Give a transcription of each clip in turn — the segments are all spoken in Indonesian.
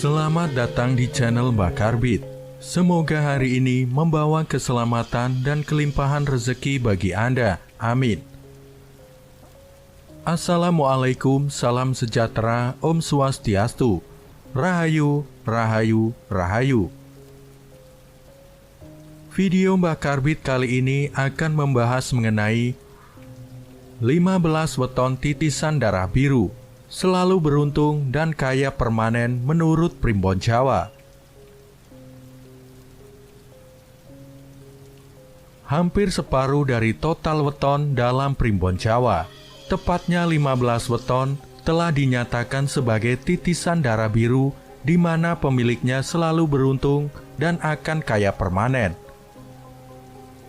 Selamat datang di channel Bakarbit. Semoga hari ini membawa keselamatan dan kelimpahan rezeki bagi Anda. Amin. Assalamualaikum, salam sejahtera, Om Swastiastu. Rahayu, Rahayu, Rahayu. Video Bakarbit kali ini akan membahas mengenai 15 weton titisan darah biru, selalu beruntung dan kaya permanen menurut Primbon Jawa. Hampir separuh dari total weton dalam Primbon Jawa, tepatnya 15 weton, telah dinyatakan sebagai titisan darah biru di mana pemiliknya selalu beruntung dan akan kaya permanen.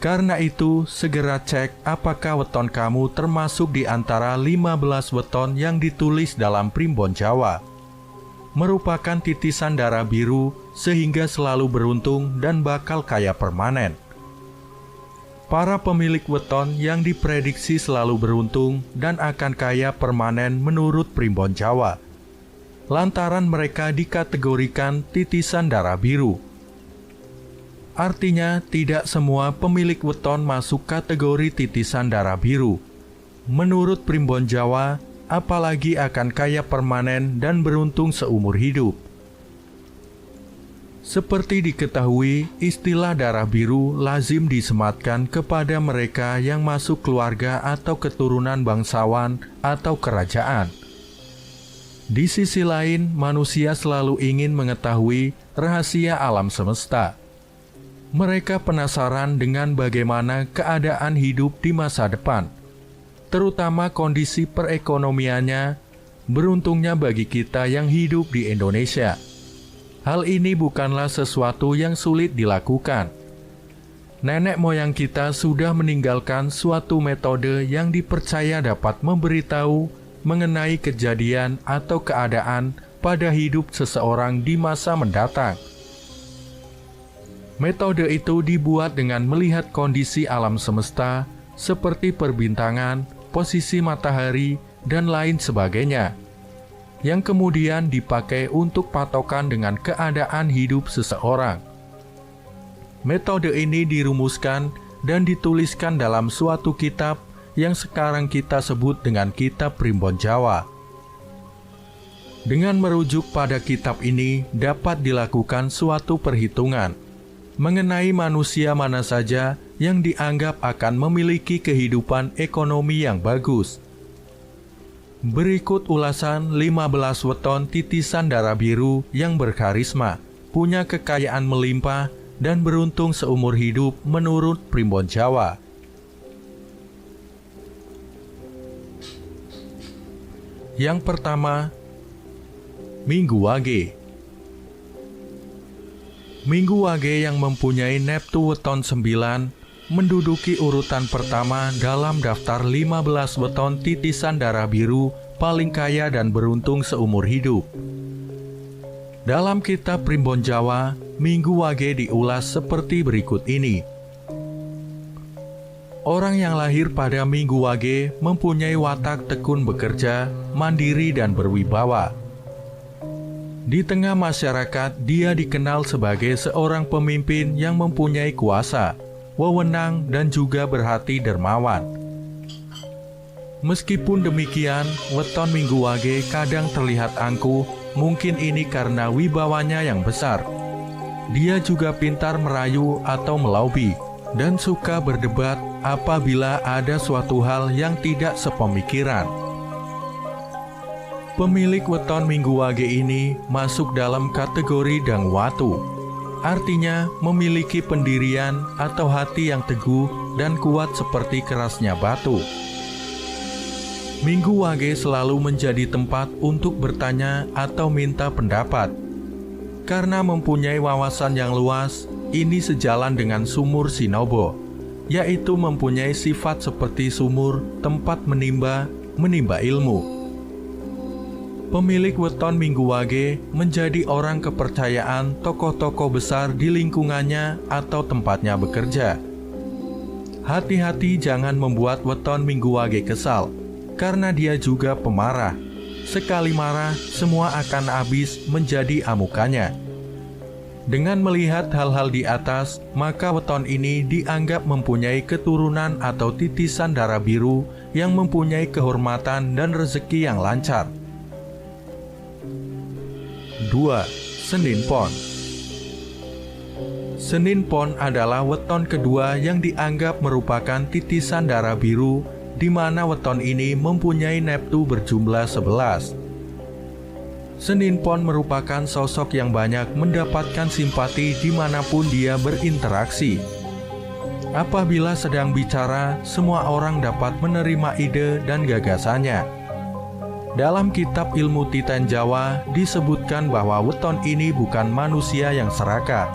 Karena itu, segera cek apakah weton kamu termasuk di antara 15 weton yang ditulis dalam Primbon Jawa. Merupakan titisan darah biru sehingga selalu beruntung dan bakal kaya permanen. Para pemilik weton yang diprediksi selalu beruntung dan akan kaya permanen menurut Primbon Jawa, lantaran mereka dikategorikan titisan darah biru. Artinya, tidak semua pemilik weton masuk kategori titisan darah biru. Menurut Primbon Jawa, apalagi akan kaya permanen dan beruntung seumur hidup. Seperti diketahui, istilah darah biru lazim disematkan kepada mereka yang masuk keluarga atau keturunan bangsawan atau kerajaan. Di sisi lain, manusia selalu ingin mengetahui rahasia alam semesta. Mereka penasaran dengan bagaimana keadaan hidup di masa depan, terutama kondisi perekonomiannya. Beruntungnya bagi kita yang hidup di Indonesia, hal ini bukanlah sesuatu yang sulit dilakukan. Nenek moyang kita sudah meninggalkan suatu metode yang dipercaya dapat memberitahu mengenai kejadian atau keadaan pada hidup seseorang di masa mendatang. Metode itu dibuat dengan melihat kondisi alam semesta seperti perbintangan, posisi matahari, dan lain sebagainya, yang kemudian dipakai untuk patokan dengan keadaan hidup seseorang. Metode ini dirumuskan dan dituliskan dalam suatu kitab yang sekarang kita sebut dengan Kitab Primbon Jawa. Dengan merujuk pada kitab ini dapat dilakukan suatu perhitungan mengenai manusia mana saja yang dianggap akan memiliki kehidupan ekonomi yang bagus. Berikut ulasan 15 weton titisan darah biru yang berkarisma, punya kekayaan melimpah, dan beruntung seumur hidup menurut Primbon Jawa. Yang pertama, Minggu Wage. Minggu Wage yang mempunyai neptu weton 9 menduduki urutan pertama dalam daftar 15 weton titisan darah biru paling kaya dan beruntung seumur hidup. Dalam kitab Primbon Jawa, Minggu Wage diulas seperti berikut ini. Orang yang lahir pada Minggu Wage mempunyai watak tekun bekerja, mandiri dan berwibawa. Di tengah masyarakat, dia dikenal sebagai seorang pemimpin yang mempunyai kuasa, wewenang, dan juga berhati dermawan. Meskipun demikian, weton Minggu Wage kadang terlihat angkuh, mungkin ini karena wibawanya yang besar. Dia juga pintar merayu atau melobi, dan suka berdebat apabila ada suatu hal yang tidak sepemikiran. Pemilik weton Minggu Wage ini masuk dalam kategori Dangwatu, artinya memiliki pendirian atau hati yang teguh dan kuat seperti kerasnya batu. Minggu Wage selalu menjadi tempat untuk bertanya atau minta pendapat. Karena mempunyai wawasan yang luas, ini sejalan dengan sumur Sinobo, yaitu mempunyai sifat seperti sumur, tempat menimba ilmu. Pemilik weton Minggu Wage menjadi orang kepercayaan tokoh-tokoh besar di lingkungannya atau tempatnya bekerja. Hati-hati jangan membuat weton Minggu Wage kesal, karena dia juga pemarah. sekali marah semua akan habis menjadi amukannya. Dengan melihat hal-hal di atas, maka weton ini dianggap mempunyai keturunan atau titisan darah biru yang mempunyai kehormatan dan rezeki yang lancar. 2. Senin Pon. Senin Pon adalah weton kedua yang dianggap merupakan titisan darah biru, di mana weton ini mempunyai neptu berjumlah 11. Senin Pon merupakan sosok yang banyak mendapatkan simpati dimanapun dia berinteraksi. Apabila sedang bicara, semua orang dapat menerima ide dan gagasannya. Dalam kitab ilmu Titan Jawa disebutkan bahwa weton ini bukan manusia yang serakah.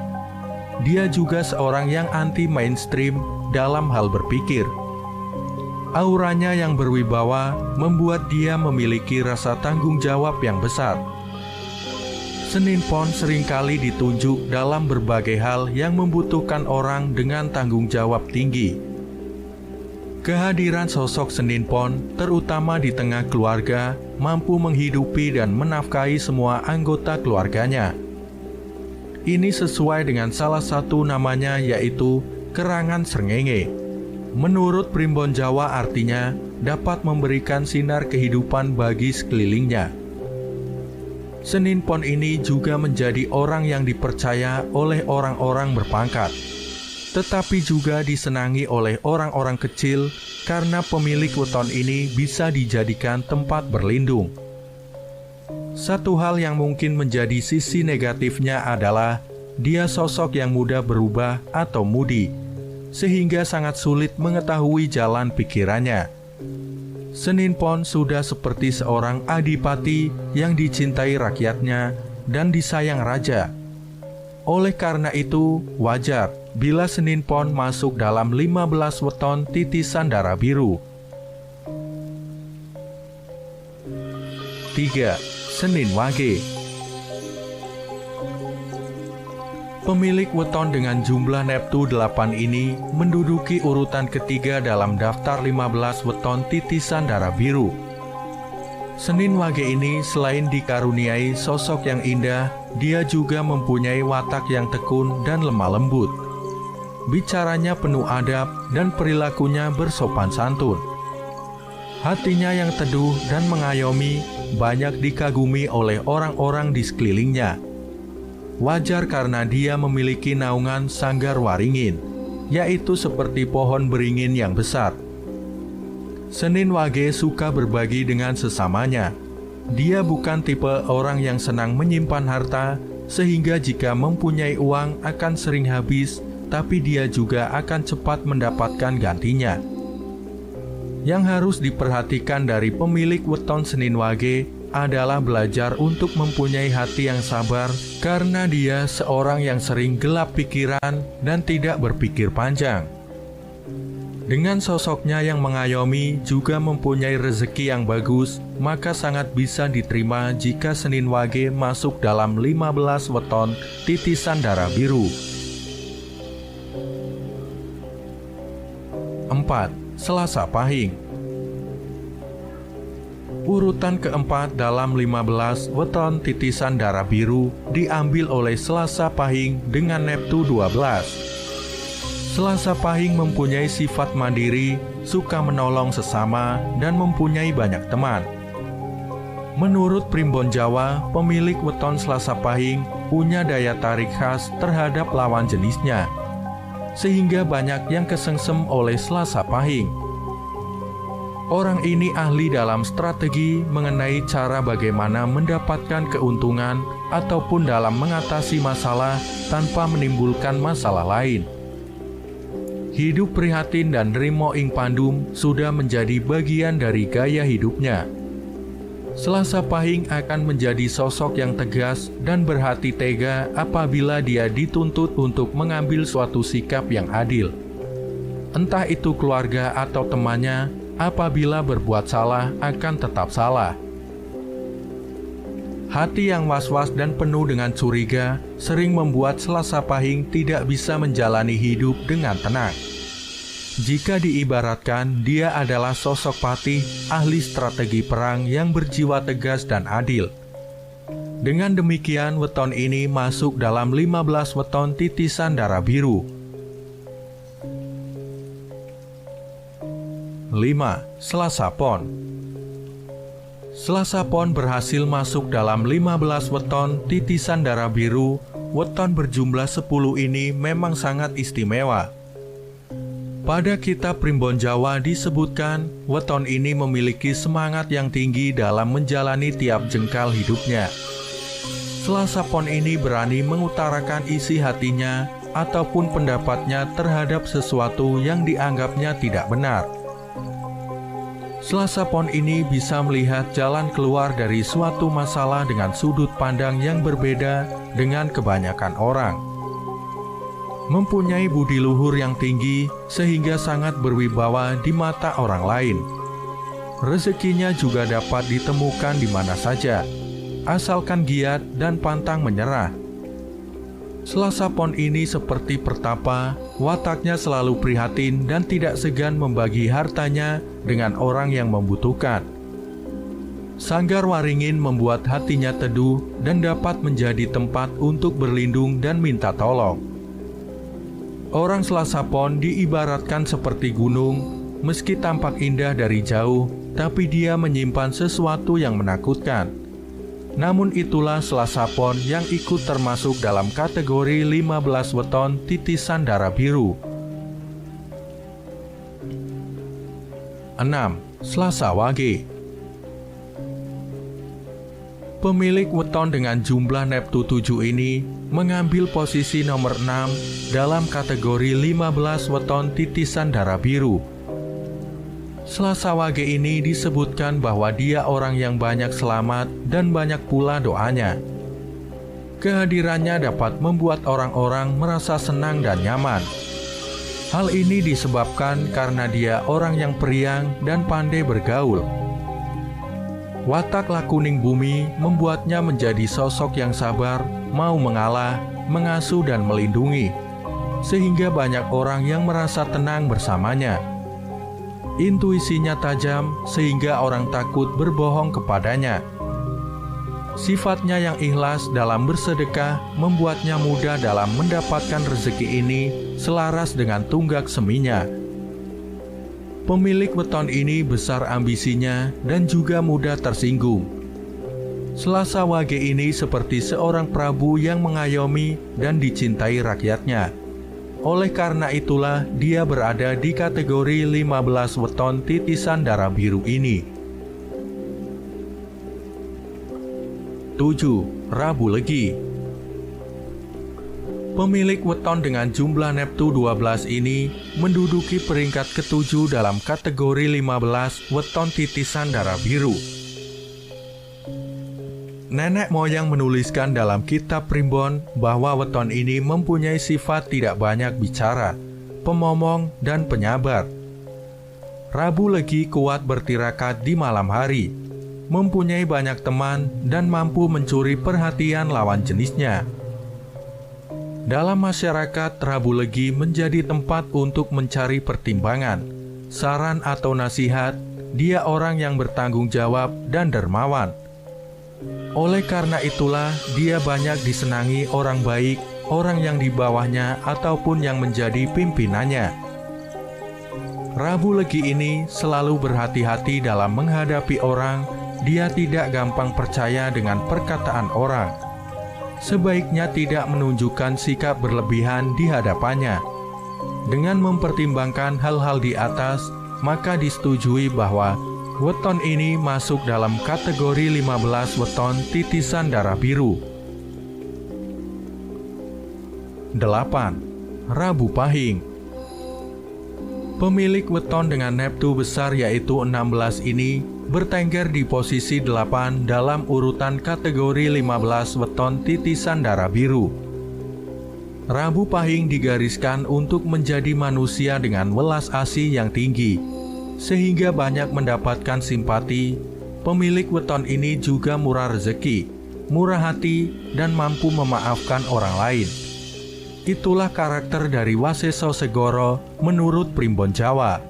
Dia juga seorang yang anti-mainstream dalam hal berpikir. Auranya yang berwibawa membuat dia memiliki rasa tanggung jawab yang besar. Senin Pon seringkali ditunjuk dalam berbagai hal yang membutuhkan orang dengan tanggung jawab tinggi. Kehadiran sosok Senin Pon, terutama di tengah keluarga, mampu menghidupi dan menafkahi semua anggota keluarganya. Ini sesuai dengan salah satu namanya, yaitu Kerangan Srengenge. Menurut Primbon Jawa artinya dapat memberikan sinar kehidupan bagi sekelilingnya. Senin Pon ini juga menjadi orang yang dipercaya oleh orang-orang berpangkat, tetapi juga disenangi oleh orang-orang kecil karena pemilik weton ini bisa dijadikan tempat berlindung. Satu hal yang mungkin menjadi sisi negatifnya adalah dia sosok yang mudah berubah atau mudi, sehingga sangat sulit mengetahui jalan pikirannya. Senin Pon sudah seperti seorang adipati yang dicintai rakyatnya dan disayang raja. Oleh karena itu, wajar bila Senin Pon masuk dalam 15 weton titisan darah biru. 3. Senin Wage. Pemilik weton dengan jumlah neptu 8 ini menduduki urutan ketiga dalam daftar 15 weton titisan darah biru. Senin Wage ini selain dikaruniai sosok yang indah, dia juga mempunyai watak yang tekun dan lemah lembut. Bicaranya penuh adab dan perilakunya bersopan santun. Hatinya yang teduh dan mengayomi banyak dikagumi oleh orang-orang di sekelilingnya. Wajar karena dia memiliki naungan sanggar waringin, yaitu seperti pohon beringin yang besar. Senin Wage suka berbagi dengan sesamanya. Dia bukan tipe orang yang senang menyimpan harta, sehingga jika mempunyai uang akan sering habis, tapi dia juga akan cepat mendapatkan gantinya. Yang harus diperhatikan dari pemilik weton Senin Wage adalah belajar untuk mempunyai hati yang sabar, karena dia seorang yang sering gelap pikiran dan tidak berpikir panjang. Dengan sosoknya yang mengayomi juga mempunyai rezeki yang bagus, maka sangat bisa diterima jika Senin Wage masuk dalam 15 weton titisan darah biru. 4. Selasa Pahing. Urutan keempat dalam 15 weton titisan darah biru diambil oleh Selasa Pahing dengan neptu 12. Selasa Pahing mempunyai sifat mandiri, suka menolong sesama, dan mempunyai banyak teman. Menurut Primbon Jawa, pemilik weton Selasa Pahing punya daya tarik khas terhadap lawan jenisnya, sehingga banyak yang kesengsem oleh Selasa Pahing. Orang ini ahli dalam strategi mengenai cara bagaimana mendapatkan keuntungan ataupun dalam mengatasi masalah tanpa menimbulkan masalah lain. Hidup prihatin dan nrimo ing pandum sudah menjadi bagian dari gaya hidupnya. Selasa Pahing akan menjadi sosok yang tegas dan berhati tega apabila dia dituntut untuk mengambil suatu sikap yang adil. Entah itu keluarga atau temannya, apabila berbuat salah akan tetap salah. Hati yang was-was dan penuh dengan curiga sering membuat Selasa Pahing tidak bisa menjalani hidup dengan tenang. Jika diibaratkan, dia adalah sosok patih, ahli strategi perang yang berjiwa tegas dan adil. Dengan demikian, weton ini masuk dalam 15 weton titisan darah biru. 5. Selasa Pon. Selasa Pon berhasil masuk dalam 15 weton titisan darah biru. Weton berjumlah 10 ini memang sangat istimewa. Pada kitab Primbon Jawa disebutkan, weton ini memiliki semangat yang tinggi dalam menjalani tiap jengkal hidupnya. Selasa Pon ini berani mengutarakan isi hatinya ataupun pendapatnya terhadap sesuatu yang dianggapnya tidak benar. Selasa Pon ini bisa melihat jalan keluar dari suatu masalah dengan sudut pandang yang berbeda dengan kebanyakan orang. Mempunyai budi luhur yang tinggi sehingga sangat berwibawa di mata orang lain. Rezekinya juga dapat ditemukan di mana saja, asalkan giat dan pantang menyerah. Selasa Pon ini seperti pertapa, wataknya selalu prihatin dan tidak segan membagi hartanya dengan orang yang membutuhkan. Sanggar Waringin membuat hatinya teduh dan dapat menjadi tempat untuk berlindung dan minta tolong. Orang Selasa Pon diibaratkan seperti gunung, meski tampak indah dari jauh, tapi dia menyimpan sesuatu yang menakutkan. Namun itulah Selasa Pon yang ikut termasuk dalam kategori 15 weton titisan darah biru. 6. Selasa Wage. Pemilik weton dengan jumlah neptu 7 ini mengambil posisi nomor 6 dalam kategori 15 weton titisan darah biru. Selasa Wage ini disebutkan bahwa dia orang yang banyak selamat dan banyak pula doanya. Kehadirannya dapat membuat orang-orang merasa senang dan nyaman. Hal ini disebabkan karena dia orang yang periang dan pandai bergaul. Watak lakuning bumi membuatnya menjadi sosok yang sabar, mau mengalah, mengasuh dan melindungi, sehingga banyak orang yang merasa tenang bersamanya. Intuisinya tajam sehingga orang takut berbohong kepadanya. Sifatnya yang ikhlas dalam bersedekah membuatnya mudah dalam mendapatkan rezeki ini selaras dengan tunggak seminya. Pemilik weton ini besar ambisinya dan juga mudah tersinggung. Selasa Wage ini seperti seorang prabu yang mengayomi dan dicintai rakyatnya. Oleh karena itulah dia berada di kategori 15 weton titisan darah biru ini. 7. Rabu Legi. Pemilik weton dengan jumlah neptu 12 ini menduduki peringkat ke-7 dalam kategori 15 weton titisan darah biru. Nenek moyang menuliskan dalam kitab Primbon bahwa weton ini mempunyai sifat tidak banyak bicara, pemomong, dan penyabar. Rabu Legi kuat bertirakat di malam hari, mempunyai banyak teman, dan mampu mencuri perhatian lawan jenisnya. Dalam masyarakat, Rabu Legi menjadi tempat untuk mencari pertimbangan, saran atau nasihat. Dia orang yang bertanggung jawab dan dermawan. Oleh karena itulah, dia banyak disenangi orang baik, orang yang di bawahnya ataupun yang menjadi pimpinannya. Rabu Legi ini selalu berhati-hati dalam menghadapi orang. Dia tidak gampang percaya dengan perkataan orang. Sebaiknya tidak menunjukkan sikap berlebihan di hadapannya. Dengan mempertimbangkan hal-hal di atas, maka disetujui bahwa weton ini masuk dalam kategori 15 weton titisan darah biru. 8. Rabu Pahing. Pemilik weton dengan neptu besar yaitu 16 ini bertengger di posisi 8 dalam urutan kategori 15 weton titisan darah biru. Rabu Pahing digariskan untuk menjadi manusia dengan welas asih yang tinggi, sehingga banyak mendapatkan simpati. Pemilik weton ini juga murah rezeki, murah hati, dan mampu memaafkan orang lain. Itulah karakter dari Waseso Segoro menurut Primbon Jawa.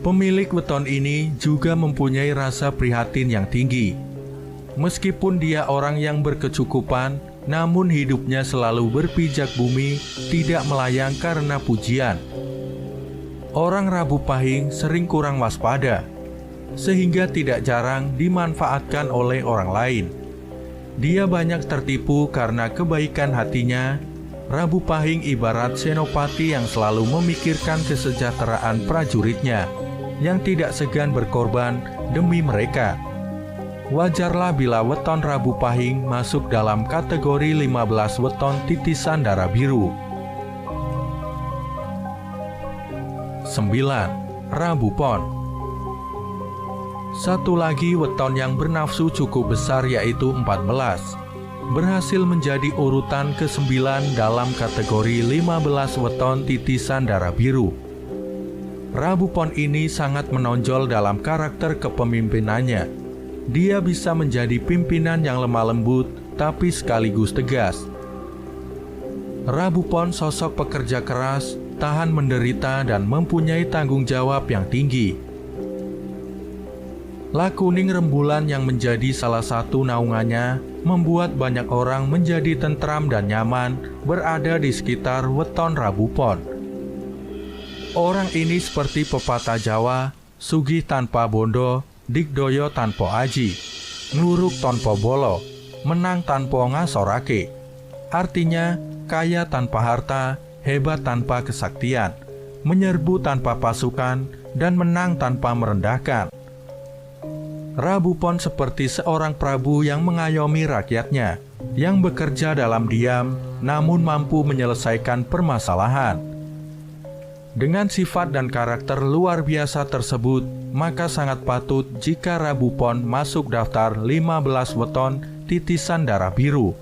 Pemilik weton ini juga mempunyai rasa prihatin yang tinggi. Meskipun dia orang yang berkecukupan, namun hidupnya selalu berpijak bumi, tidak melayang karena pujian. Orang Rabu Pahing sering kurang waspada, sehingga tidak jarang dimanfaatkan oleh orang lain. Dia banyak tertipu karena kebaikan hatinya. Rabu Pahing ibarat senopati yang selalu memikirkan kesejahteraan prajuritnya, yang tidak segan berkorban demi mereka. Wajarlah bila weton Rabu Pahing masuk dalam kategori 15 weton titisan darah biru. 9. Rabu Pon. Satu lagi weton yang bernafsu cukup besar yaitu 14. Berhasil menjadi urutan ke-9 dalam kategori 15 weton titisan darah biru. Rabu Pon ini sangat menonjol dalam karakter kepemimpinannya. Dia bisa menjadi pimpinan yang lemah lembut tapi sekaligus tegas. Rabu Pon sosok pekerja keras, tahan menderita dan mempunyai tanggung jawab yang tinggi. Lakuning rembulan yang menjadi salah satu naungannya membuat banyak orang menjadi tentram dan nyaman berada di sekitar weton Rabu Pon. Orang ini seperti pepatah Jawa, sugih tanpa bondo, digdoyo tanpa aji, ngluruk tanpa bolo, menang tanpa ngasorake. Artinya, kaya tanpa harta, hebat tanpa kesaktian, menyerbu tanpa pasukan, dan menang tanpa merendahkan. Rabu Pon seperti seorang prabu yang mengayomi rakyatnya, yang bekerja dalam diam, namun mampu menyelesaikan permasalahan. Dengan sifat dan karakter luar biasa tersebut, maka sangat patut jika Rabu Pon masuk daftar 15 weton titisan darah biru.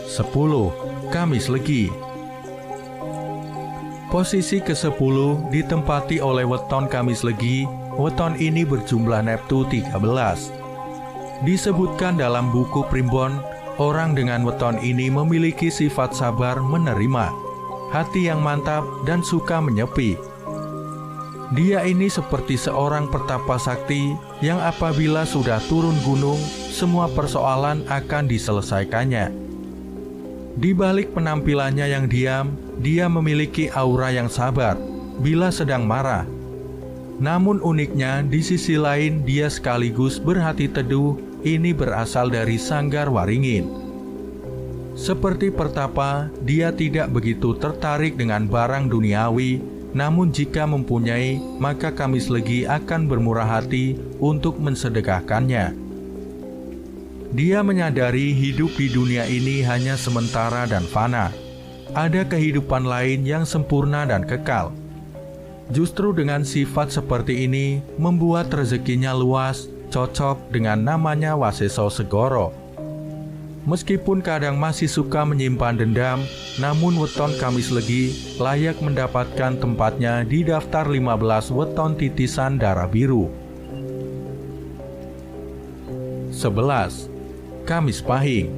10. Kamis Legi. Posisi ke-10 ditempati oleh weton Kamis Legi. Weton ini berjumlah neptu 13. Disebutkan dalam buku Primbon, orang dengan weton ini memiliki sifat sabar menerima, hati yang mantap dan suka menyepi. Dia ini seperti seorang pertapa sakti yang apabila sudah turun gunung, semua persoalan akan diselesaikannya. Di balik penampilannya yang diam, dia memiliki aura yang sabar bila sedang marah. Namun uniknya, di sisi lain dia sekaligus berhati teduh. Ini berasal dari Sanggar Waringin. Seperti pertapa, dia tidak begitu tertarik dengan barang duniawi. Namun jika mempunyai, maka Kamis Legi akan bermurah hati untuk mensedekahkannya. Dia menyadari hidup di dunia ini hanya sementara dan fana. Ada kehidupan lain yang sempurna dan kekal. Justru dengan sifat seperti ini membuat rezekinya luas, cocok dengan namanya Waseso Segoro. Meskipun kadang masih suka menyimpan dendam, namun weton Kamis Legi layak mendapatkan tempatnya di daftar 15 weton titisan darah biru. 11. Kamis Pahing.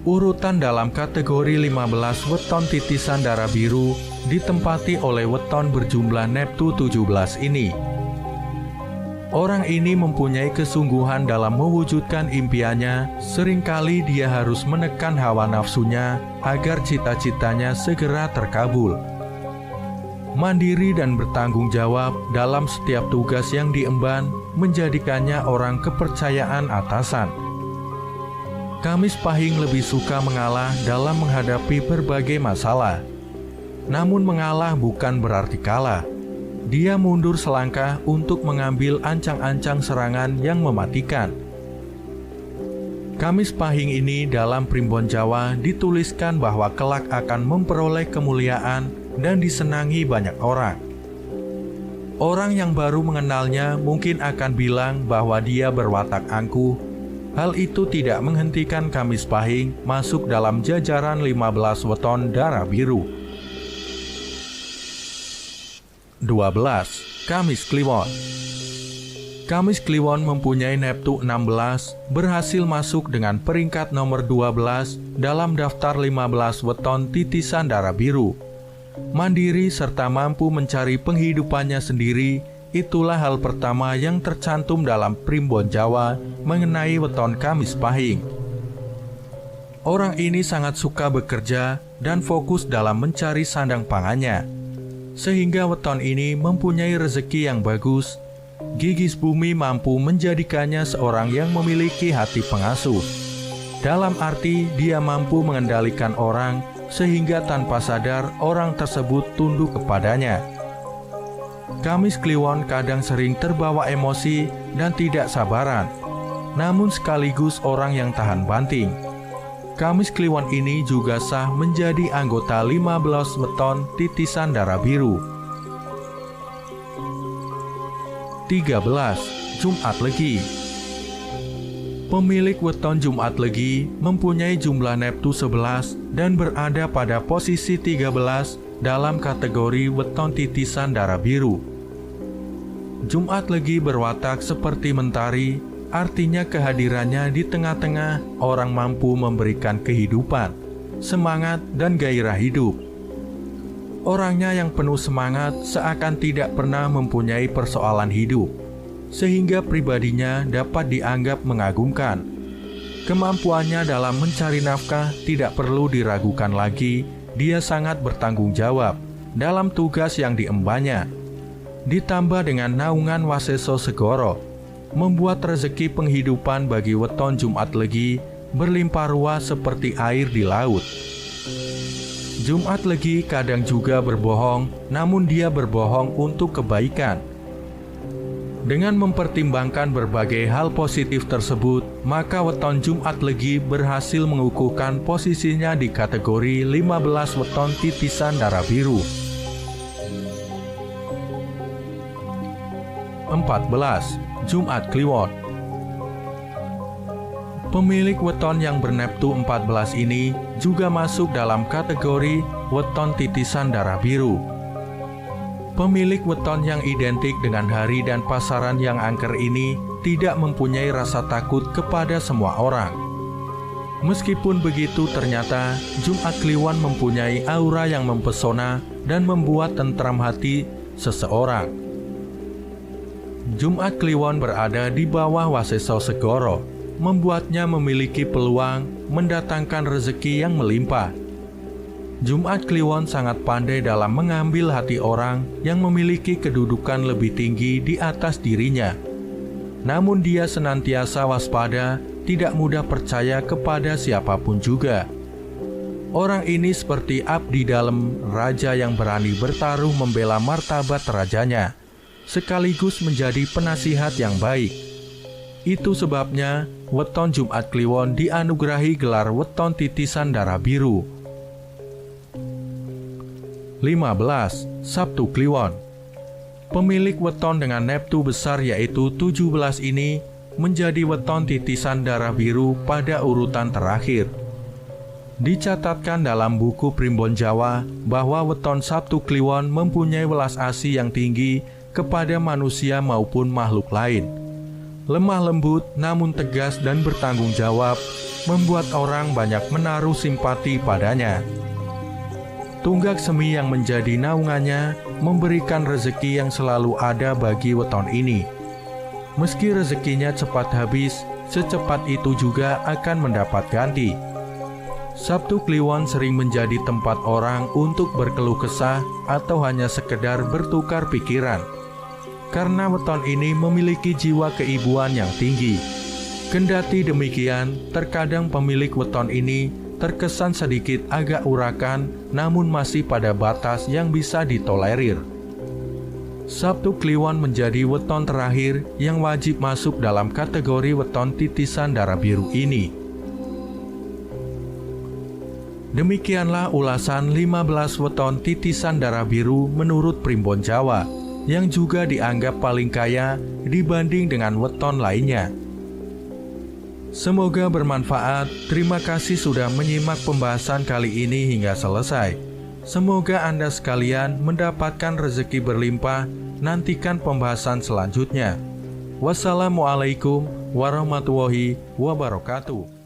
Urutan dalam kategori 15 weton titisan darah biru ditempati oleh weton berjumlah neptu 17 ini. Orang ini mempunyai kesungguhan dalam mewujudkan impiannya. Seringkali dia harus menekan hawa nafsunya agar cita-citanya segera terkabul. Mandiri dan bertanggung jawab dalam setiap tugas yang diemban menjadikannya orang kepercayaan atasan. Kamis Pahing lebih suka mengalah dalam menghadapi berbagai masalah. Namun mengalah bukan berarti kalah. Dia mundur selangkah untuk mengambil ancang-ancang serangan yang mematikan. Kamis Pahing ini dalam Primbon Jawa dituliskan bahwa kelak akan memperoleh kemuliaan dan disenangi banyak orang. Orang yang baru mengenalnya mungkin akan bilang bahwa dia berwatak angkuh. Hal itu tidak menghentikan Kamis Pahing masuk dalam jajaran 15 weton darah biru. 12. Kamis Kliwon. Kamis Kliwon mempunyai Neptu 16, berhasil masuk dengan peringkat nomor 12 dalam daftar 15 weton titisan darah biru. Mandiri serta mampu mencari penghidupannya sendiri, itulah hal pertama yang tercantum dalam Primbon Jawa mengenai weton Kamis Pahing. Orang ini sangat suka bekerja dan fokus dalam mencari sandang pangannya, sehingga weton ini mempunyai rezeki yang bagus. Gigis Bumi mampu menjadikannya seorang yang memiliki hati pengasuh. Dalam arti dia mampu mengendalikan orang sehingga tanpa sadar orang tersebut tunduk kepadanya. Kamis Kliwon kadang sering terbawa emosi dan tidak sabaran, namun sekaligus orang yang tahan banting. Kamis Kliwon ini juga sah menjadi anggota 15 weton titisan darah biru. 13. Jumat Legi. Pemilik weton Jumat Legi mempunyai jumlah Neptu 11 dan berada pada posisi 13 dalam kategori weton titisan darah biru. Jumat Legi berwatak seperti mentari, artinya kehadirannya di tengah-tengah orang mampu memberikan kehidupan, semangat, dan gairah hidup. Orangnya yang penuh semangat seakan tidak pernah mempunyai persoalan hidup, sehingga pribadinya dapat dianggap mengagumkan. Kemampuannya dalam mencari nafkah tidak perlu diragukan lagi, dia sangat bertanggung jawab dalam tugas yang diembannya. Ditambah dengan naungan Waseso Segoro, membuat rezeki penghidupan bagi weton Jumat Legi berlimpah ruah seperti air di laut. Jumat Legi kadang juga berbohong, namun dia berbohong untuk kebaikan. Dengan mempertimbangkan berbagai hal positif tersebut, maka weton Jumat Legi berhasil mengukuhkan posisinya di kategori 15 weton titisan darah biru. 14. Jumat Kliwon. Pemilik weton yang berneptu 14 ini juga masuk dalam kategori weton titisan darah biru. Pemilik weton yang identik dengan hari dan pasaran yang angker ini tidak mempunyai rasa takut kepada semua orang. Meskipun begitu, ternyata Jumat Kliwon mempunyai aura yang mempesona dan membuat tentram hati seseorang. Jumat Kliwon berada di bawah Waseso Segoro, membuatnya memiliki peluang mendatangkan rezeki yang melimpah. Jumat Kliwon sangat pandai dalam mengambil hati orang yang memiliki kedudukan lebih tinggi di atas dirinya. Namun dia senantiasa waspada, tidak mudah percaya kepada siapapun juga. Orang ini seperti abdi dalam raja yang berani bertaruh membela martabat rajanya, sekaligus menjadi penasihat yang baik. Itu sebabnya weton Jumat Kliwon dianugerahi gelar weton titisan darah biru. 15. Sabtu Kliwon. Pemilik weton dengan neptu besar yaitu 17 ini menjadi weton titisan darah biru pada urutan terakhir. Dicatatkan dalam buku Primbon Jawa bahwa weton Sabtu Kliwon mempunyai welas asih yang tinggi kepada manusia maupun makhluk lain. Lemah lembut namun tegas dan bertanggung jawab, membuat orang banyak menaruh simpati padanya. Tunggak semi yang menjadi naungannya memberikan rezeki yang selalu ada bagi weton ini. Meski rezekinya cepat habis, secepat itu juga akan mendapat ganti. Sabtu Kliwon sering menjadi tempat orang untuk berkeluh kesah atau hanya sekedar bertukar pikiran. Karena weton ini memiliki jiwa keibuan yang tinggi. Kendati demikian, terkadang pemilik weton ini terkesan sedikit agak urakan, namun masih pada batas yang bisa ditolerir. Sabtu Kliwon menjadi weton terakhir yang wajib masuk dalam kategori weton titisan darah biru ini. Demikianlah ulasan 15 weton titisan darah biru menurut Primbon Jawa, yang juga dianggap paling kaya dibanding dengan weton lainnya. Semoga bermanfaat. Terima kasih sudah menyimak pembahasan kali ini hingga selesai. Semoga Anda sekalian mendapatkan rezeki berlimpah. Nantikan pembahasan selanjutnya. Wassalamualaikum warahmatullahi wabarakatuh.